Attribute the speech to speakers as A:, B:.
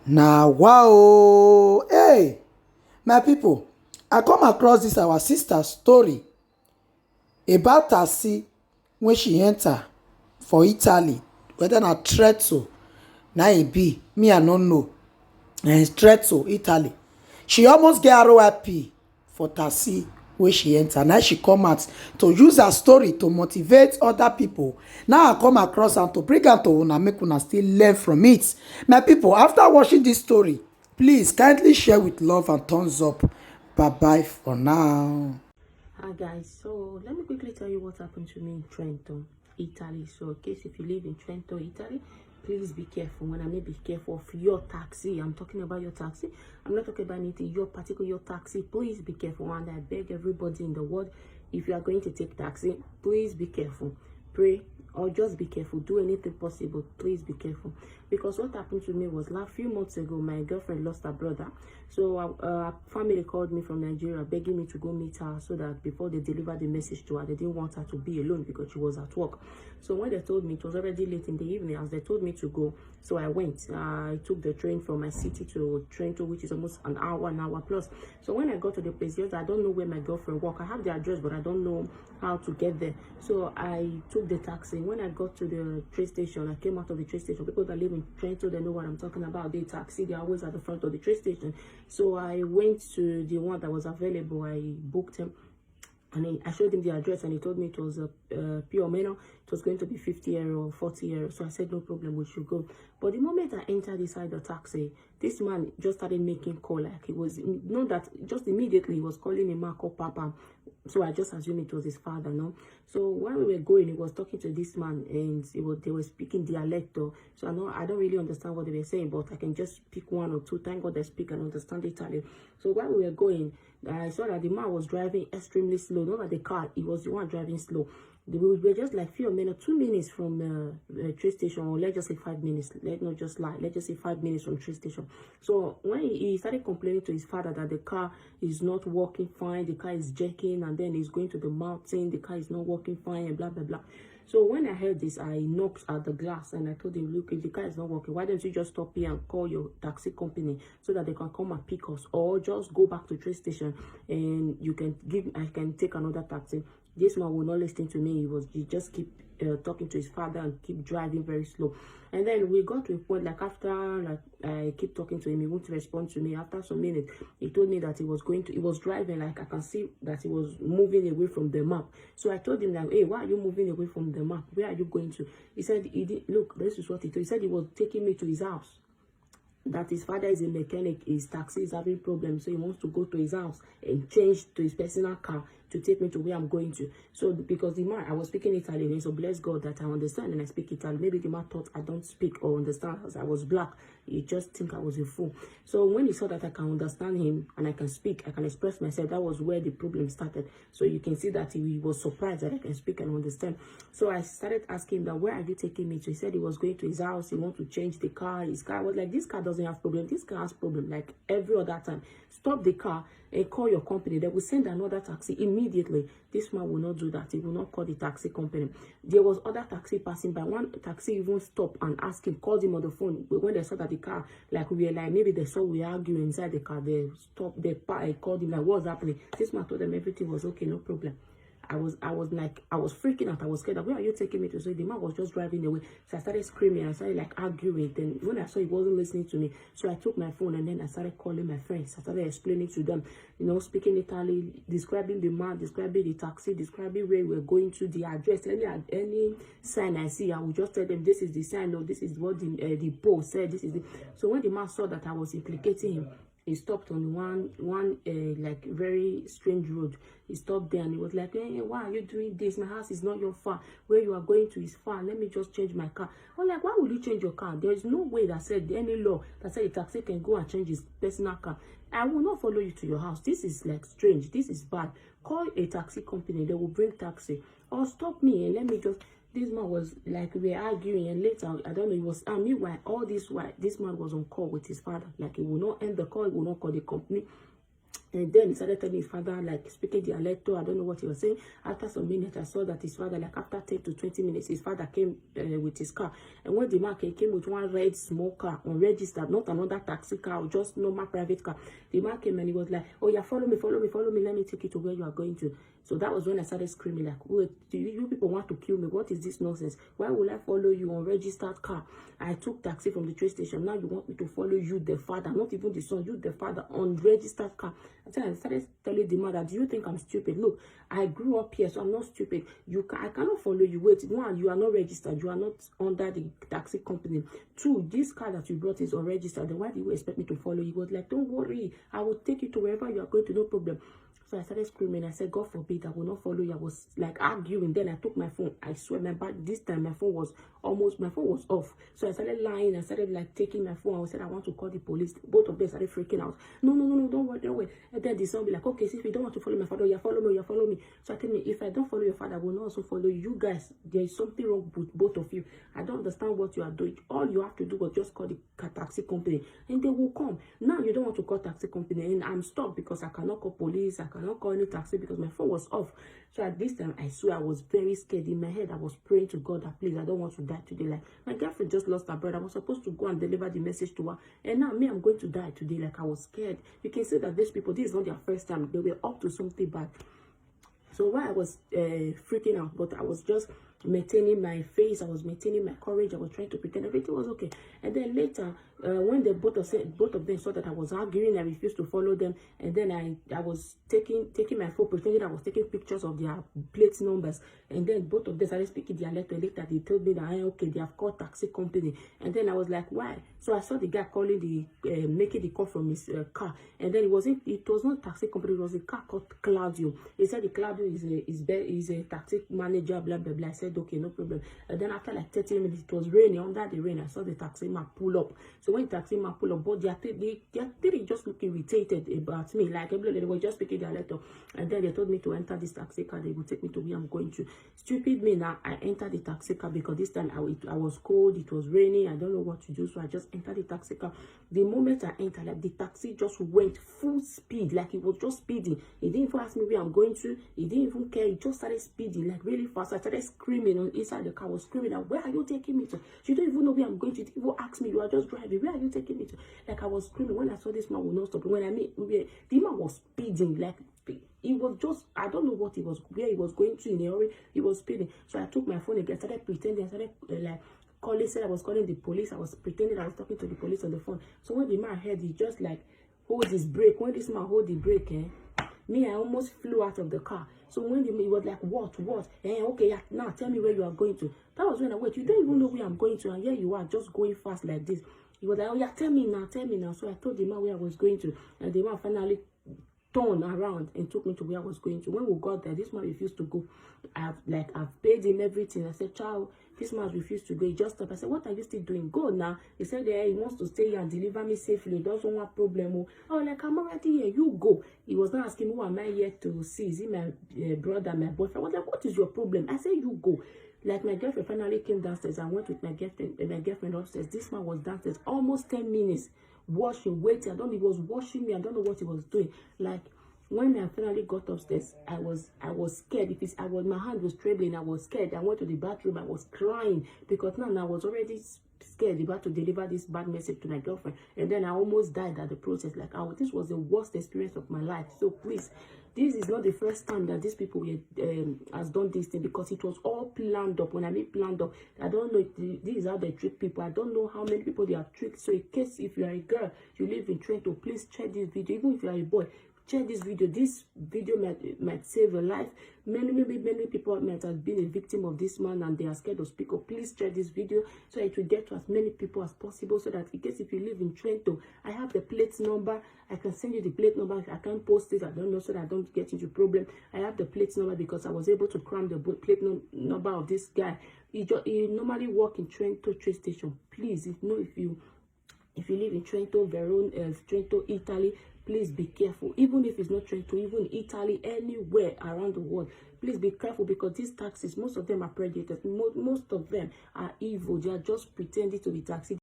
A: Now, wow, hey, my people, I come across this our sister story about taxi when she enter for Italy, whether na Trezzo, na e be, me I no know, and Trezzo, Italy. She almost get ROIP for taxi wey she enter. Now she come out to use her story to motivate other people. Now I come across am to bring am to una make una still learn from it. My people, after watching this story, please kindly share with love and thumbs up. Bye bye for now.
B: Hi guys, so let me quickly tell you what happened to me in Trento, Italy. So in case if you live in Trento, Italy, please be careful. When I mean be careful of your taxi, I'm talking about your taxi. I'm not talking about anything, your taxi. Please be careful. And I beg everybody in the world, if you are going to take taxi, please be careful. Pray or just be careful. Do anything possible. Please be careful. Because what happened to me was last few months ago, my girlfriend lost her brother. So family called me from Nigeria begging me to go meet her so that before they delivered the message to her, they didn't want her to be alone because she was at work. So when they told me, it was already late in the evening as they told me to go. So I went. I took the train from my city to Trento, which is almost an hour plus. So when I got to the place, yes, I don't know where my girlfriend works. I have the address, but I don't know how to get there. So I took the taxi. When I got to the train station, I came out of the train station. People that live in Trento, they know what I'm talking about. The taxi, they're always at the front of the train station. So I went to the one that was available. I booked him. And I showed him the address, and he told me it was a pure meno. It was going to be 50 euro or 40 euro. So I said, no problem, we should go. But the moment I entered inside the taxi, this man just started making call like he was, not that, just immediately he was calling a man called Papa. So I just assumed it was his father, no? So when we were going, he was talking to this man, and they were speaking dialect. So I don't really understand what they were saying, but I can just pick one or two. Thank God I speak and understand Italian. So while we were going, I saw that the man was driving extremely slow. Not that the car, he was the one driving slow. We were just like 2 minutes from the train station, or let's just say 5 minutes. Let's not just lie. Let's just say 5 minutes from train station. So when he started complaining to his father that the car is not working fine, the car is jerking, and then he's going to the mountain, the car is not working fine, and blah blah blah. So when I heard this, I knocked at the glass and I told him, look, if the car is not working, why don't you just stop here and call your taxi company so that they can come and pick us, or just go back to train station and I can take another taxi. This man will not listen to me. He just keep talking to his father and keep driving very slow. And then we got to a point, like after I keep talking to him, he won't respond to me. After some minutes, he told me that he was driving, like I can see that he was moving away from the map. So I told him, like, hey, why are you moving away from the map? Where are you going to? He said, look, this is what he told. He said he was taking me to his house, that his father is a mechanic, his taxi is having problems, so he wants to go to his house and change to his personal car to take me to where I'm going to. So because the man, I was speaking Italian, so bless God that I understand and I speak Italian. Maybe the man thought I don't speak or understand as I was black. He just think I was a fool. So when he saw that I can understand him and I can speak, I can express myself, that was where the problem started. So you can see that he was surprised that I can speak and understand. So I started asking him that, where are you taking me to? He said he was going to his house, he wants to change the car. His car, I was like, this car doesn't have problem, this car has problem like every other time. Stop the car and call your company. They will send another taxi immediately. This man will not do that. He will not call the taxi company. There was other taxi passing by. One taxi even stopped and asked him, called him on the phone. When they saw that the car, like we were like, maybe they saw we arguing inside the car, they stopped, they called him, like, what's happening? This man told them everything was okay, no problem. I was freaking out. I was scared. Where are you taking me to? So the man was just driving away. So I started screaming. I started like arguing. Then when I saw he wasn't listening to me, so I took my phone and then I started calling my friends. I started explaining to them, speaking Italian, describing the man, describing the taxi, describing where we're going to, the address, any sign I see, I will just tell them this is the sign, or this is what the post said. This is the. So when the man saw that I was implicating him, he stopped on one like very strange road. He stopped there and he was like, hey, why are you doing this? My house is not your far. Where you are going to is far. Let me just change my car. I'm like, why would you change your car? There is no way that said any law that said a taxi can go and change his personal car. I will not follow you to your house. This is like strange. This is bad. Call a taxi company. They will bring taxi. Or stop me and let me just. This man was like, we were arguing, and later, I don't know, it was, meanwhile, all this while, this man was on call with his father. Like, he will not end the call, he will not call the company. And then he started telling his father, like, speaking dialecto. I don't know what he was saying. After some minutes, I saw that his father, like, after 10 to 20 minutes, his father came with his car. And when the man came with one red small car, unregistered, not another taxi car, or just normal private car. The man came and he was like, oh, yeah, follow me, follow me, follow me. Let me take you to where you are going to. So that was when I started screaming, like, wait, do you people want to kill me? What is this nonsense? Why will I follow you on registered car? I took taxi from the train station. Now you want me to follow you, the father, not even the son, you, the father, on registered car. I started telling the mother, do you think I'm stupid? Look, I grew up here, so I'm not stupid. I cannot follow you. Wait, one, you are not registered. You are not under the taxi company. Two, this car that you brought is unregistered. Then why do you expect me to follow you? He was like, don't worry. I will take you to wherever you are going to, no problem. So I started screaming. I said, God forbid, I will not follow you. I was like arguing. Then I took my phone. I swear, this time my phone was off. So I started lying. I started like taking my phone. I said, I want to call the police. Both of them started freaking out. No, don't worry. And then the son be like, okay, if you don't want to follow my father, you follow me. So I tell me, if I don't follow your father, I will not also follow you guys. There is something wrong with both of you. I don't understand what you are doing. All you have to do was just call the taxi company and they will come. Now you don't want to call taxi company and I'm stuck because I cannot call police. I cannot call any taxi because my phone was off. So at this time, I swear I was very scared. In my head, I was praying to God that please, I don't want to die today. Like my girlfriend just lost her brother. I was supposed to go and deliver the message to her. And now me, I'm going to die today. Like I was scared. You can see that these people, this is not their first time. They were up to something bad. So while I was freaking out, but I was just maintaining my face, I was maintaining my courage, I was trying to pretend everything was okay. And then later, when both of them saw that I was arguing, I refused to follow them, and then I was taking my phone, pretending I was taking pictures of their plate numbers, and then both of them started speaking dialect. Later they told me that okay, they have called taxi company, and then I was like, why? So I saw the guy calling making the call from his car, and then it was not taxi company, it was a car called Claudio. He said the Claudio is a taxi manager, blah blah blah. I said okay, no problem. And then after like 30 minutes, it was raining. Under the rain, I saw the taxi man pull up. So when the taxi man pull up, but they just look irritated about me, like they were just speaking their letter. And then they told me to enter this taxi car. They would take me to where I'm going to. Stupid me, now I entered the taxi car because this time I was cold, it was raining, I don't know what to do, so I just entered the taxi car. The moment I entered, like the taxi just went full speed, like it was just speeding. He didn't even ask me where I'm going to. He didn't even care. He just started speeding like really fast. I started screaming inside the car. I was screaming out, where are you taking me to? You don't even know where I'm going to. You didn't even ask me. You are just driving. Where are you taking me to? Like I was screaming. When I saw this man would not stop. When the man was speeding, like he was just, I don't know what where he was going to in a hurry. He was speeding. So I took my phone again, started pretending, I started like calling, said I was calling the police. I was pretending I was talking to the police on the phone. So when the man heard, he just like hold his brake. When this man hold the brake, me, I almost flew out of the car. So when he was like, what? Okay, yeah, now tell me where you are going to. That was when I went, you don't even know where I'm going to, and here you are just going fast like this. He was like, oh yeah, tell me now. So I told the man where I was going to, and the man finally turned around and took me to where I was going to. When we got there, this man refused to go. I've paid him everything. I said, ciao. This man refused to go. He just stopped. I said, what are you still doing? Go now. He said, yeah, he wants to stay here and deliver me safely. He doesn't want problem. Oh, like, I'm already here. You go. He was not asking, who am I here to see? Is he my brother, my boyfriend? I was like, what is your problem? I said, you go. Like, my girlfriend finally came downstairs. I went with my girlfriend upstairs. This man was downstairs almost 10 minutes. Washing, waiting. He was washing me. I don't know what he was doing. Like, when I finally got upstairs, I was scared. My hand was trembling. I was scared. I went to the bathroom. I was crying because now I was already scared about to deliver this bad message to my girlfriend, and then I almost died at the process. Like, this was the worst experience of my life. So please, this is not the first time that these people has done this thing, because it was all planned up. When I mean planned up, I don't know if this is how they trick people. I don't know how many people they have tricked. So in case if you are a girl, you live in Trento, please check this video. Even if you are a boy, check this video. This video might save your life. Many people might have been a victim of this man and they are scared to speak up. Please check this video so it will get to as many people as possible, so that in case if you live in Trento, I have the plate number. I can send you the plate number. I can't post it, I don't know, so that I don't get into problem. I have the plate number because I was able to cram the plate number of this guy. He normally work in Trento train station. Please, if you live in Trento, Verona, Trento, Italy, please be careful. Even if it's not Trento, even Italy, anywhere around the world, please be careful, because these taxis, most of them are predators. Most of them are evil. They are just pretending to be taxi